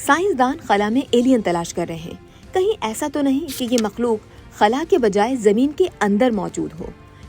سائنسدان خلا میں ایلین تلاش کر رہے ہیں۔ کہیں ایسا تو نہیں کہ یہ مخلوق خلا کے بجائے زمین کے اندر موجود ہو،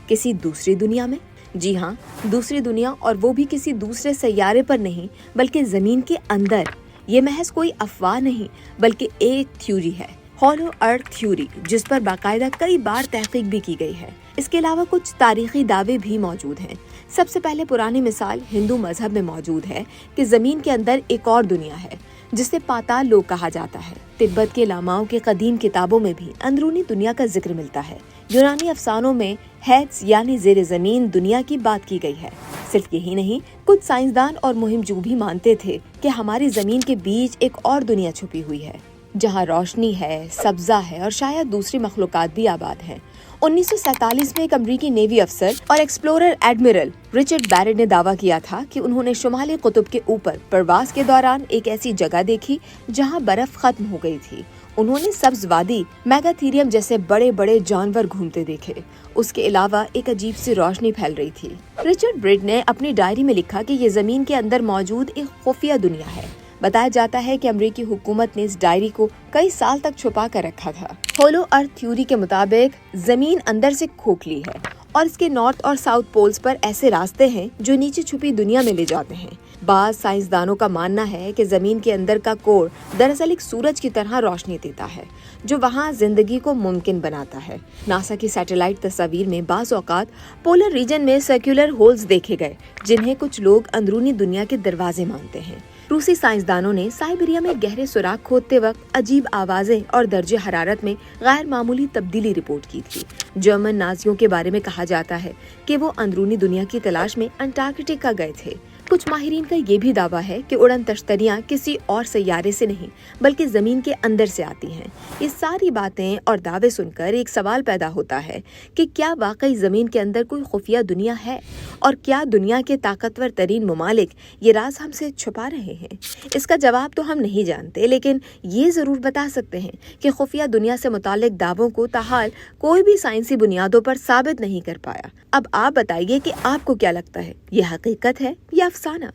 کسی دوسری دنیا میں؟ جی ہاں، دوسری دنیا، اور وہ بھی کسی دوسرے سیارے پر نہیں بلکہ زمین کے اندر۔ یہ محض کوئی افواہ نہیں بلکہ ایک تھیوری ہے، ہالو ارتھ تھیوری، جس پر باقاعدہ کئی بار تحقیق بھی کی گئی ہے۔ اس کے علاوہ کچھ تاریخی دعوے بھی موجود ہیں۔ سب سے پہلے پرانی مثال ہندو مذہب میں موجود ہے کہ زمین کے اندر ایک اور دنیا ہے جسے پاتال لوک کہا جاتا ہے۔ تبت کے لاماؤں کے قدیم کتابوں میں بھی اندرونی دنیا کا ذکر ملتا ہے۔ یونانی افسانوں میں ہیڈس یعنی زیر زمین دنیا کی بات کی گئی ہے۔ صرف یہی نہیں، کچھ سائنسدان اور مہم جو بھی مانتے تھے کہ ہماری زمین کے بیچ ایک اور دنیا چھپی ہوئی ہے جہاں روشنی ہے، سبزہ ہے اور شاید دوسری مخلوقات بھی آباد ہیں۔ 1947 میں ایک امریکی نیوی افسر اور ایکسپلورر ایڈمرل رچرڈ بیرٹ نے دعویٰ کیا تھا کہ انہوں نے شمالی قطب کے اوپر پرواز کے دوران ایک ایسی جگہ دیکھی جہاں برف ختم ہو گئی تھی۔ انہوں نے سبز وادی، میگاتھیریم جیسے بڑے بڑے جانور گھومتے دیکھے۔ اس کے علاوہ ایک عجیب سی روشنی پھیل رہی تھی۔ رچرڈ بیرٹ نے اپنی ڈائری میں لکھا کہ یہ زمین کے اندر موجود ایک خفیہ دنیا ہے۔ بتایا جاتا ہے کہ امریکی حکومت نے اس ڈائری کو کئی سال تک چھپا کر رکھا تھا۔ ہولو ارتھ تھیوری کے مطابق زمین اندر سے کھوکھلی ہے اور اس کے نارتھ اور ساؤتھ پولز پر ایسے راستے ہیں جو نیچے چھپی دنیا میں لے جاتے ہیں۔ بعض سائنسدانوں کا ماننا ہے کہ زمین کے اندر کا کور دراصل ایک سورج کی طرح روشنی دیتا ہے جو وہاں زندگی کو ممکن بناتا ہے۔ ناسا کی سیٹلائٹ تصاویر میں بعض اوقات پولر ریجن میں سرکولر ہولز دیکھے گئے جنہیں کچھ لوگ اندرونی دنیا کے دروازے مانتے ہیں۔ روسی سائنسدانوں نے سائبیریا میں گہرے سوراخ کھودتے وقت عجیب آوازیں اور درجہ حرارت میں غیر معمولی تبدیلی رپورٹ کی تھی۔ جرمن نازیوں کے بارے میں کہا جاتا ہے کہ وہ اندرونی دنیا کی تلاش میں انٹارکٹیکا گئے تھے۔ کچھ ماہرین کا یہ بھی دعویٰ ہے کہ اڑن تشتریاں کسی اور سیارے سے نہیں بلکہ زمین کے اندر سے آتی ہیں۔ یہ ساری باتیں اور دعوے سن کر ایک سوال پیدا ہوتا ہے کہ کیا واقعی زمین کے اندر کوئی خفیہ دنیا ہے، اور کیا دنیا کے طاقتور ترین ممالک یہ راز ہم سے چھپا رہے ہیں؟ اس کا جواب تو ہم نہیں جانتے، لیکن یہ ضرور بتا سکتے ہیں کہ خفیہ دنیا سے متعلق دعووں کو تاحال کوئی بھی سائنسی بنیادوں پر ثابت نہیں کر پایا۔ اب آپ بتائیے کہ آپ کو کیا لگتا ہے، یہ حقیقت ہے یا افسانہ؟